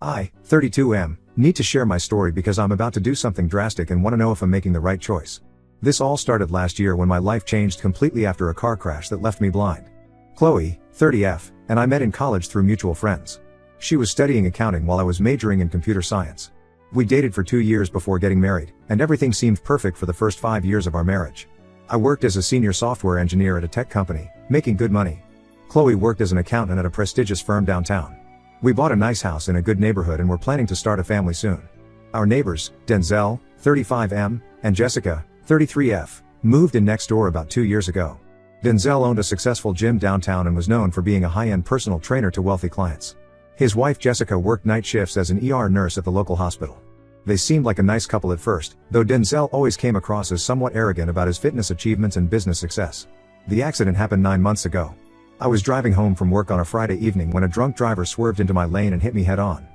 I, 32M, need to share my story because I'm about to do something drastic and want to know if I'm making the right choice. This all started last year when my life changed completely after a car crash that left me blind. Chloe, 30F, and I met in college through mutual friends. She was studying accounting while I was majoring in computer science. We dated for 2 years before getting married, and everything seemed perfect for the first 5 years of our marriage. I worked as a senior software engineer at a tech company, making good money. Chloe worked as an accountant at a prestigious firm downtown. We bought a nice house in a good neighborhood and were planning to start a family soon. Our neighbors, Denzel, 35M, and Jessica, 33F, moved in next door about 2 years ago. Denzel owned a successful gym downtown and was known for being a high-end personal trainer to wealthy clients. His wife Jessica worked night shifts as an ER nurse at the local hospital. They seemed like a nice couple at first, though Denzel always came across as somewhat arrogant about his fitness achievements and business success. The accident happened 9 months ago. I was driving home from work on a Friday evening when a drunk driver swerved into my lane and hit me head-on.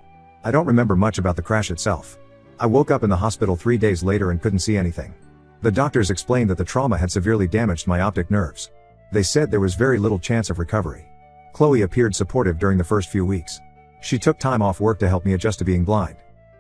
I don't remember much about the crash itself. I woke up in the hospital 3 days later and couldn't see anything. The doctors explained that the trauma had severely damaged my optic nerves. They said there was very little chance of recovery. Chloe appeared supportive during the first few weeks. She took time off work to help me adjust to being blind.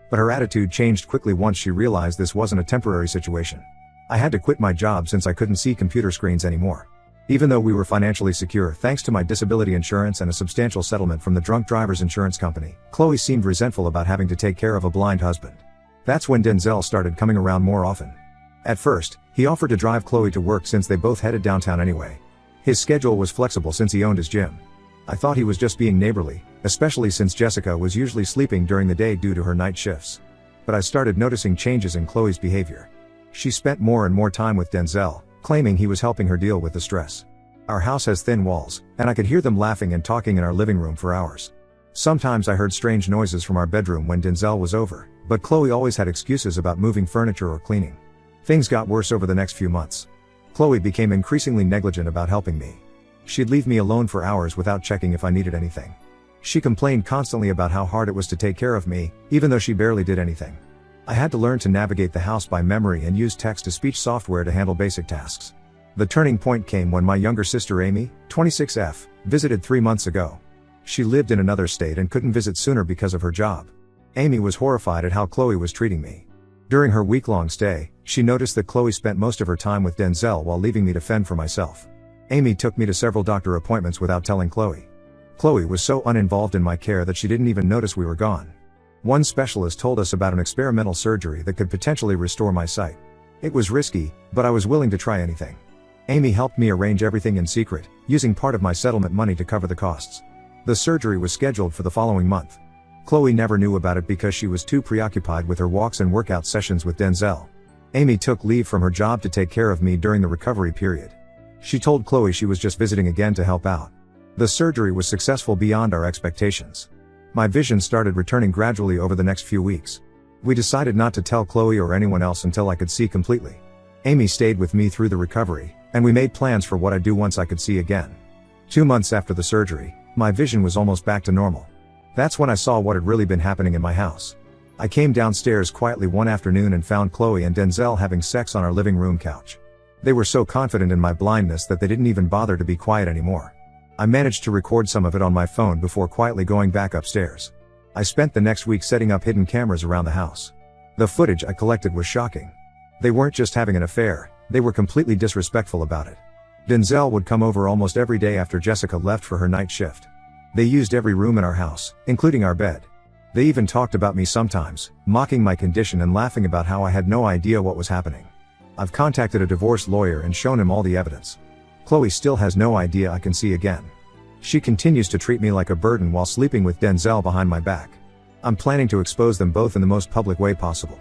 But her attitude changed quickly once she realized this wasn't a temporary situation. I had to quit my job since I couldn't see computer screens anymore. Even though we were financially secure thanks to my disability insurance and a substantial settlement from the drunk driver's insurance company, Chloe seemed resentful about having to take care of a blind husband. That's when Denzel started coming around more often. At first, he offered to drive Chloe to work since they both headed downtown anyway. His schedule was flexible since he owned his gym. I thought he was just being neighborly, especially since Jessica was usually sleeping during the day due to her night shifts. But I started noticing changes in Chloe's behavior. She spent more and more time with Denzel, claiming he was helping her deal with the stress. Our house has thin walls, and I could hear them laughing and talking in our living room for hours. Sometimes I heard strange noises from our bedroom when Denzel was over, but Chloe always had excuses about moving furniture or cleaning. Things got worse over the next few months. Chloe became increasingly negligent about helping me. She'd leave me alone for hours without checking if I needed anything. She complained constantly about how hard it was to take care of me, even though she barely did anything. I had to learn to navigate the house by memory and use text-to-speech software to handle basic tasks. The turning point came when my younger sister Amy, 26F, visited 3 months ago. She lived in another state and couldn't visit sooner because of her job. Amy was horrified at how Chloe was treating me. During her week-long stay, she noticed that Chloe spent most of her time with Denzel while leaving me to fend for myself. Amy took me to several doctor appointments without telling Chloe. Chloe was so uninvolved in my care that she didn't even notice we were gone. One specialist told us about an experimental surgery that could potentially restore my sight. It was risky, but I was willing to try anything. Amy helped me arrange everything in secret, using part of my settlement money to cover the costs. The surgery was scheduled for the following month. Chloe never knew about it because she was too preoccupied with her walks and workout sessions with Denzel. Amy took leave from her job to take care of me during the recovery period. She told Chloe she was just visiting again to help out. The surgery was successful beyond our expectations. My vision started returning gradually over the next few weeks. We decided not to tell Chloe or anyone else until I could see completely. Amy stayed with me through the recovery, and we made plans for what I'd do once I could see again. 2 months after the surgery, my vision was almost back to normal. That's when I saw what had really been happening in my house. I came downstairs quietly one afternoon and found Chloe and Denzel having sex on our living room couch. They were so confident in my blindness that they didn't even bother to be quiet anymore. I managed to record some of it on my phone before quietly going back upstairs. I spent the next week setting up hidden cameras around the house. The footage I collected was shocking. They weren't just having an affair, they were completely disrespectful about it. Denzel would come over almost every day after Jessica left for her night shift. They used every room in our house, including our bed. They even talked about me sometimes, mocking my condition and laughing about how I had no idea what was happening. I've contacted a divorce lawyer and shown him all the evidence. Chloe still has no idea I can see again. She continues to treat me like a burden while sleeping with Denzel behind my back. I'm planning to expose them both in the most public way possible.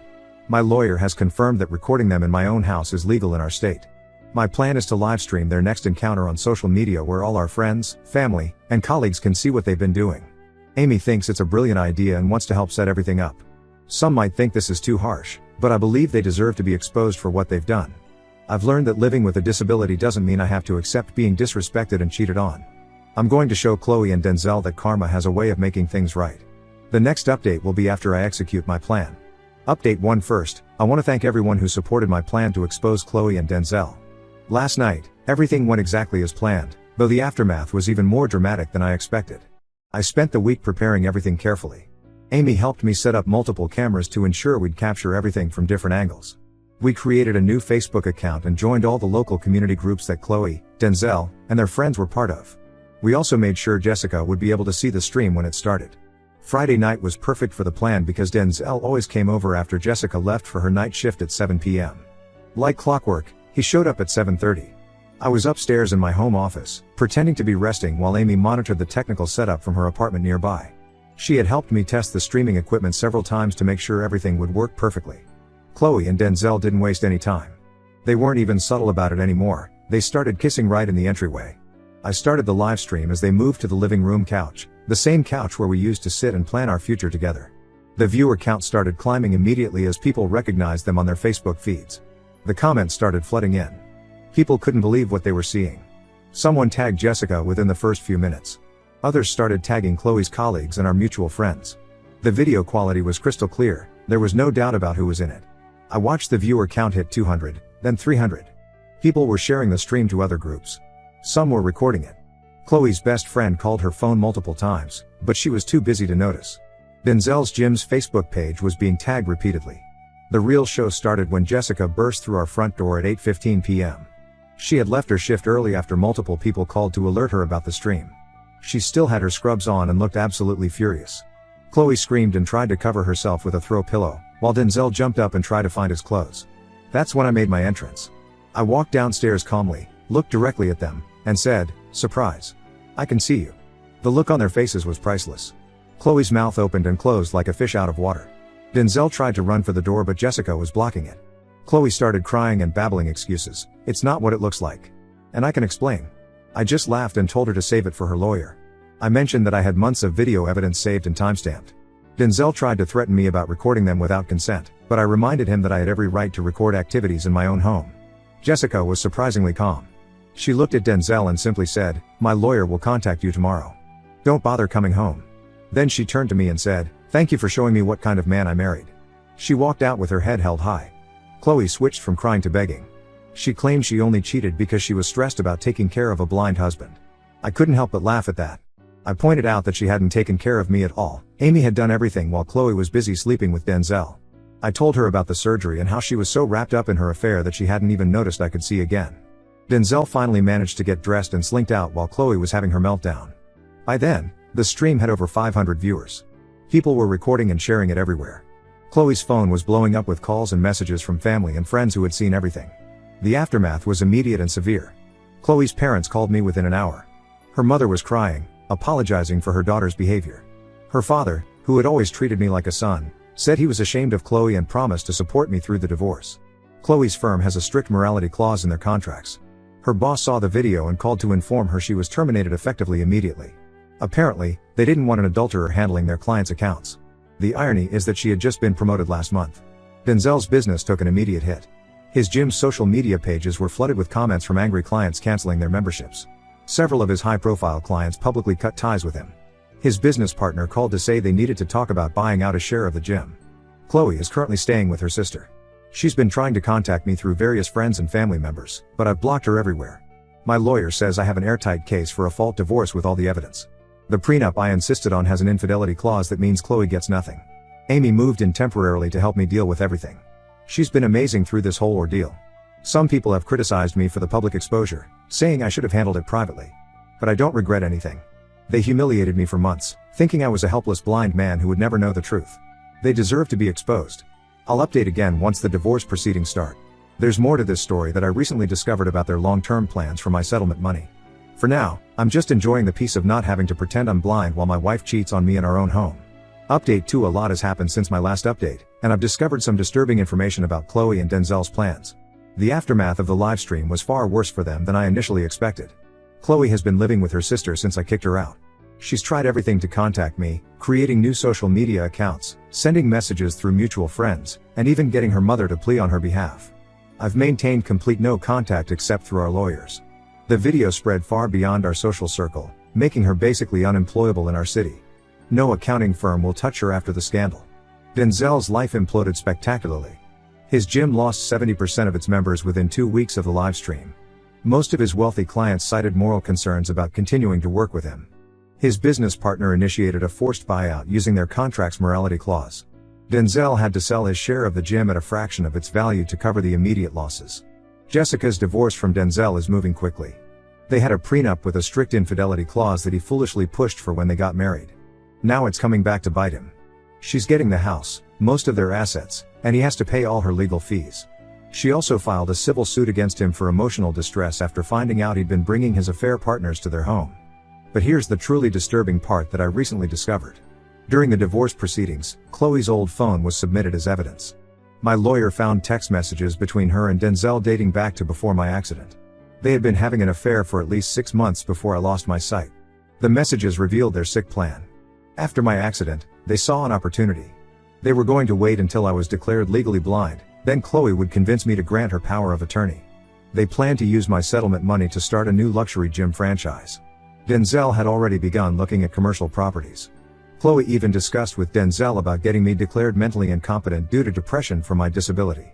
My lawyer has confirmed that recording them in my own house is legal in our state. My plan is to livestream their next encounter on social media where all our friends, family, and colleagues can see what they've been doing. Amy thinks it's a brilliant idea and wants to help set everything up. Some might think this is too harsh, but I believe they deserve to be exposed for what they've done. I've learned that living with a disability doesn't mean I have to accept being disrespected and cheated on. I'm going to show Chloe and Denzel that karma has a way of making things right. The next update will be after I execute my plan. Update 1 first, I want to thank everyone who supported my plan to expose Chloe and Denzel. Last night, everything went exactly as planned, though the aftermath was even more dramatic than I expected. I spent the week preparing everything carefully. Amy helped me set up multiple cameras to ensure we'd capture everything from different angles. We created a new Facebook account and joined all the local community groups that Chloe, Denzel, and their friends were part of. We also made sure Jessica would be able to see the stream when it started. Friday night was perfect for the plan because Denzel always came over after Jessica left for her night shift at 7 p.m. Like clockwork, he showed up at 7:30. I was upstairs in my home office, pretending to be resting while Amy monitored the technical setup from her apartment nearby. She had helped me test the streaming equipment several times to make sure everything would work perfectly. Chloe and Denzel didn't waste any time. They weren't even subtle about it anymore, they started kissing right in the entryway. I started the live stream as they moved to the living room couch, the same couch where we used to sit and plan our future together. The viewer count started climbing immediately as people recognized them on their Facebook feeds. The comments started flooding in. People couldn't believe what they were seeing. Someone tagged Jessica within the first few minutes. Others started tagging Chloe's colleagues and our mutual friends. The video quality was crystal clear, there was no doubt about who was in it. I watched the viewer count hit 200, then 300. People were sharing the stream to other groups. Some were recording it. Chloe's best friend called her phone multiple times, but she was too busy to notice. Denzel's gym's Facebook page was being tagged repeatedly. The real show started when Jessica burst through our front door at 8:15 p.m. She had left her shift early after multiple people called to alert her about the stream. She still had her scrubs on and looked absolutely furious. Chloe screamed and tried to cover herself with a throw pillow, while Denzel jumped up and tried to find his clothes. That's when I made my entrance. I walked downstairs calmly, looked directly at them, and said, "Surprise. I can see you." The look on their faces was priceless. Chloe's mouth opened and closed like a fish out of water. Denzel tried to run for the door but Jessica was blocking it. Chloe started crying and babbling excuses. "It's not what it looks like. And I can explain." I just laughed and told her to save it for her lawyer. I mentioned that I had months of video evidence saved and timestamped. Denzel tried to threaten me about recording them without consent, but I reminded him that I had every right to record activities in my own home. Jessica was surprisingly calm. She looked at Denzel and simply said, "My lawyer will contact you tomorrow. Don't bother coming home." Then she turned to me and said, "Thank you for showing me what kind of man I married." She walked out with her head held high. Chloe switched from crying to begging. She claimed she only cheated because she was stressed about taking care of a blind husband. I couldn't help but laugh at that. I pointed out that she hadn't taken care of me at all. Amy had done everything while Chloe was busy sleeping with Denzel. I told her about the surgery and how she was so wrapped up in her affair that she hadn't even noticed I could see again. Denzel finally managed to get dressed and slinked out while Chloe was having her meltdown. By then, the stream had over 500 viewers. People were recording and sharing it everywhere. Chloe's phone was blowing up with calls and messages from family and friends who had seen everything. The aftermath was immediate and severe. Chloe's parents called me within an hour. Her mother was crying, apologizing for her daughter's behavior. Her father, who had always treated me like a son, said he was ashamed of Chloe and promised to support me through the divorce. Chloe's firm has a strict morality clause in their contracts. Her boss saw the video and called to inform her she was terminated effectively immediately. Apparently, they didn't want an adulterer handling their clients' accounts. The irony is that she had just been promoted last month. Denzel's business took an immediate hit. His gym's social media pages were flooded with comments from angry clients canceling their memberships. Several of his high-profile clients publicly cut ties with him. His business partner called to say they needed to talk about buying out a share of the gym. Chloe is currently staying with her sister. She's been trying to contact me through various friends and family members, but I've blocked her everywhere. My lawyer says I have an airtight case for a fault divorce with all the evidence. The prenup I insisted on has an infidelity clause that means Chloe gets nothing. Amy moved in temporarily to help me deal with everything. She's been amazing through this whole ordeal. Some people have criticized me for the public exposure, saying I should have handled it privately. But I don't regret anything. They humiliated me for months, thinking I was a helpless blind man who would never know the truth. They deserve to be exposed. I'll update again once the divorce proceedings start. There's more to this story that I recently discovered about their long-term plans for my settlement money. For now, I'm just enjoying the peace of not having to pretend I'm blind while my wife cheats on me in our own home. Update 2: A lot has happened since my last update, and I've discovered some disturbing information about Chloe and Denzel's plans. The aftermath of the livestream was far worse for them than I initially expected. Chloe has been living with her sister since I kicked her out. She's tried everything to contact me, creating new social media accounts, sending messages through mutual friends, and even getting her mother to plea on her behalf. I've maintained complete no contact except through our lawyers. The video spread far beyond our social circle, making her basically unemployable in our city. No accounting firm will touch her after the scandal. Denzel's life imploded spectacularly. His gym lost 70% of its members within 2 weeks of the live stream. Most of his wealthy clients cited moral concerns about continuing to work with him. His business partner initiated a forced buyout using their contract's morality clause. Denzel had to sell his share of the gym at a fraction of its value to cover the immediate losses. Jessica's divorce from Denzel is moving quickly. They had a prenup with a strict infidelity clause that he foolishly pushed for when they got married. Now it's coming back to bite him. She's getting the house, most of their assets, and he has to pay all her legal fees. She also filed a civil suit against him for emotional distress after finding out he'd been bringing his affair partners to their home. But here's the truly disturbing part that I recently discovered. During the divorce proceedings, Chloe's old phone was submitted as evidence. My lawyer found text messages between her and Denzel dating back to before my accident. They had been having an affair for at least 6 months before I lost my sight. The messages revealed their sick plan. After my accident, they saw an opportunity. They were going to wait until I was declared legally blind, then Chloe would convince me to grant her power of attorney. They planned to use my settlement money to start a new luxury gym franchise. Denzel had already begun looking at commercial properties. Chloe even discussed with Denzel about getting me declared mentally incompetent due to depression from my disability.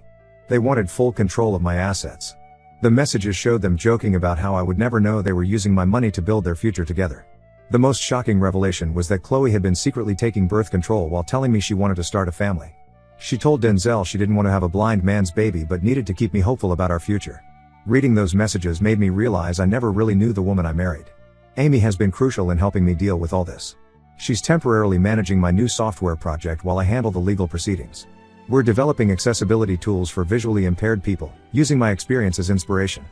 They wanted full control of my assets. The messages showed them joking about how I would never know they were using my money to build their future together. The most shocking revelation was that Chloe had been secretly taking birth control while telling me she wanted to start a family. She told Denzel she didn't want to have a blind man's baby but needed to keep me hopeful about our future. Reading those messages made me realize I never really knew the woman I married. Amy has been crucial in helping me deal with all this. She's temporarily managing my new software project while I handle the legal proceedings. We're developing accessibility tools for visually impaired people, using my experience as inspiration.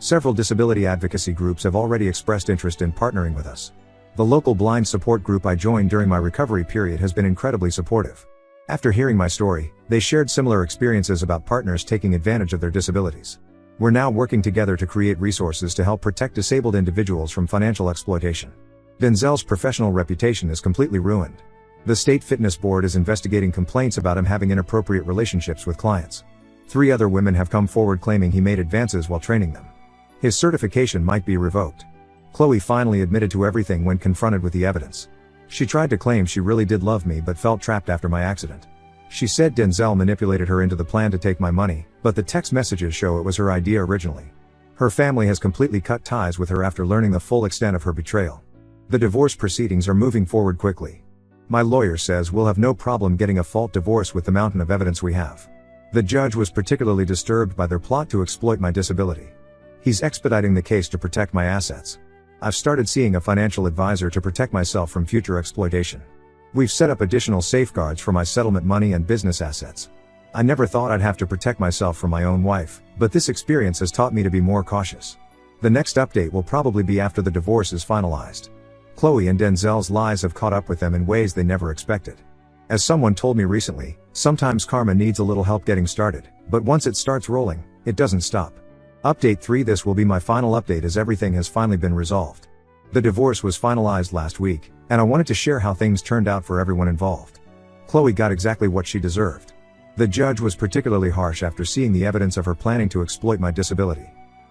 Several disability advocacy groups have already expressed interest in partnering with us. The local blind support group I joined during my recovery period has been incredibly supportive. After hearing my story, they shared similar experiences about partners taking advantage of their disabilities. We're now working together to create resources to help protect disabled individuals from financial exploitation. Denzel's professional reputation is completely ruined. The state fitness board is investigating complaints about him having inappropriate relationships with clients. 3 other women have come forward claiming he made advances while training them. His certification might be revoked. Chloe finally admitted to everything when confronted with the evidence. She tried to claim she really did love me but felt trapped after my accident. She said Denzel manipulated her into the plan to take my money, but the text messages show it was her idea originally. Her family has completely cut ties with her after learning the full extent of her betrayal. The divorce proceedings are moving forward quickly. My lawyer says we'll have no problem getting a fault divorce with the mountain of evidence we have. The judge was particularly disturbed by their plot to exploit my disability. He's expediting the case to protect my assets. I've started seeing a financial advisor to protect myself from future exploitation. We've set up additional safeguards for my settlement money and business assets. I never thought I'd have to protect myself from my own wife, but this experience has taught me to be more cautious. The next update will probably be after the divorce is finalized. Chloe and Denzel's lies have caught up with them in ways they never expected. As someone told me recently, sometimes karma needs a little help getting started, but once it starts rolling, it doesn't stop. Update 3. This will be my final update as everything has finally been resolved. The divorce was finalized last week, and I wanted to share how things turned out for everyone involved. Chloe got exactly what she deserved. The judge was particularly harsh after seeing the evidence of her planning to exploit my disability.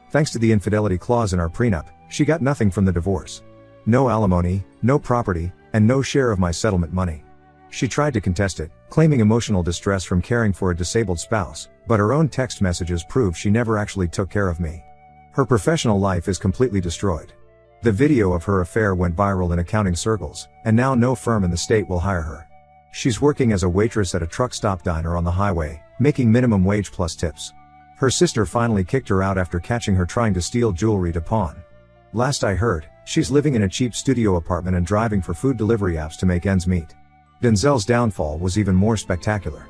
Thanks to the infidelity clause in our prenup, she got nothing from the divorce. No alimony, no property, and no share of my settlement money. She tried to contest it, claiming emotional distress from caring for a disabled spouse, but her own text messages prove she never actually took care of me. Her professional life is completely destroyed. The video of her affair went viral in accounting circles, and now no firm in the state will hire her. She's working as a waitress at a truck stop diner on the highway, making minimum wage plus tips. Her sister finally kicked her out after catching her trying to steal jewelry to pawn. Last I heard, she's living in a cheap studio apartment and driving for food delivery apps to make ends meet. Denzel's downfall was even more spectacular.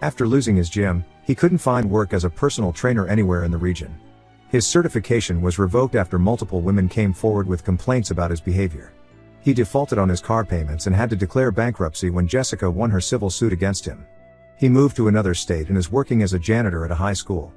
After losing his gym, he couldn't find work as a personal trainer anywhere in the region. His certification was revoked after multiple women came forward with complaints about his behavior. He defaulted on his car payments and had to declare bankruptcy when Jessica won her civil suit against him. He moved to another state and is working as a janitor at a high school.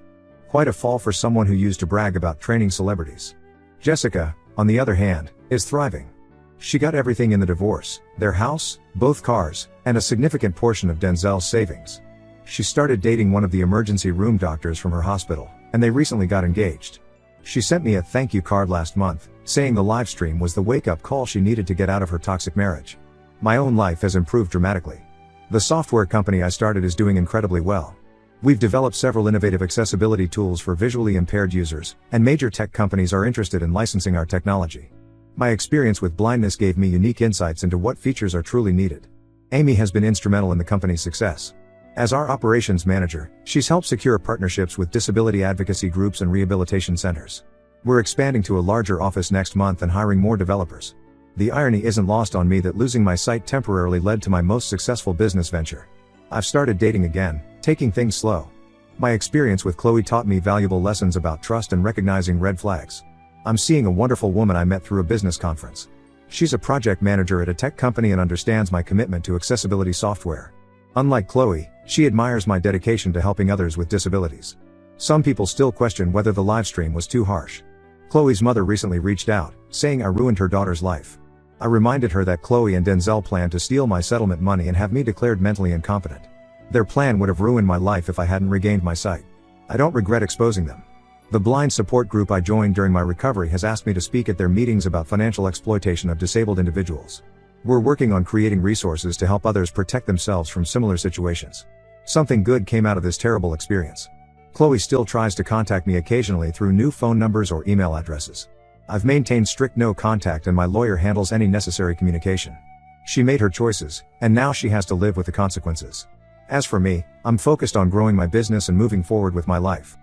Quite a fall for someone who used to brag about training celebrities. Jessica, on the other hand, is thriving. She got everything in the divorce: their house, both cars, and a significant portion of Denzel's savings. She started dating one of the emergency room doctors from her hospital, and they recently got engaged. She sent me a thank you card last month, saying the live stream was the wake-up call she needed to get out of her toxic marriage. My own life has improved dramatically. The software company I started is doing incredibly well. We've developed several innovative accessibility tools for visually impaired users, and major tech companies are interested in licensing our technology. My experience with blindness gave me unique insights into what features are truly needed. Amy has been instrumental in the company's success. As our operations manager, she's helped secure partnerships with disability advocacy groups and rehabilitation centers. We're expanding to a larger office next month and hiring more developers. The irony isn't lost on me that losing my sight temporarily led to my most successful business venture. I've started dating again, taking things slow. My experience with Chloe taught me valuable lessons about trust and recognizing red flags. I'm seeing a wonderful woman I met through a business conference. She's a project manager at a tech company and understands my commitment to accessibility software. Unlike Chloe, she admires my dedication to helping others with disabilities. Some people still question whether the livestream was too harsh. Chloe's mother recently reached out, saying I ruined her daughter's life. I reminded her that Chloe and Denzel planned to steal my settlement money and have me declared mentally incompetent. Their plan would have ruined my life if I hadn't regained my sight. I don't regret exposing them. The blind support group I joined during my recovery has asked me to speak at their meetings about financial exploitation of disabled individuals. We're working on creating resources to help others protect themselves from similar situations. Something good came out of this terrible experience. Chloe still tries to contact me occasionally through new phone numbers or email addresses. I've maintained strict no contact and my lawyer handles any necessary communication. She made her choices, and now she has to live with the consequences. As for me, I'm focused on growing my business and moving forward with my life.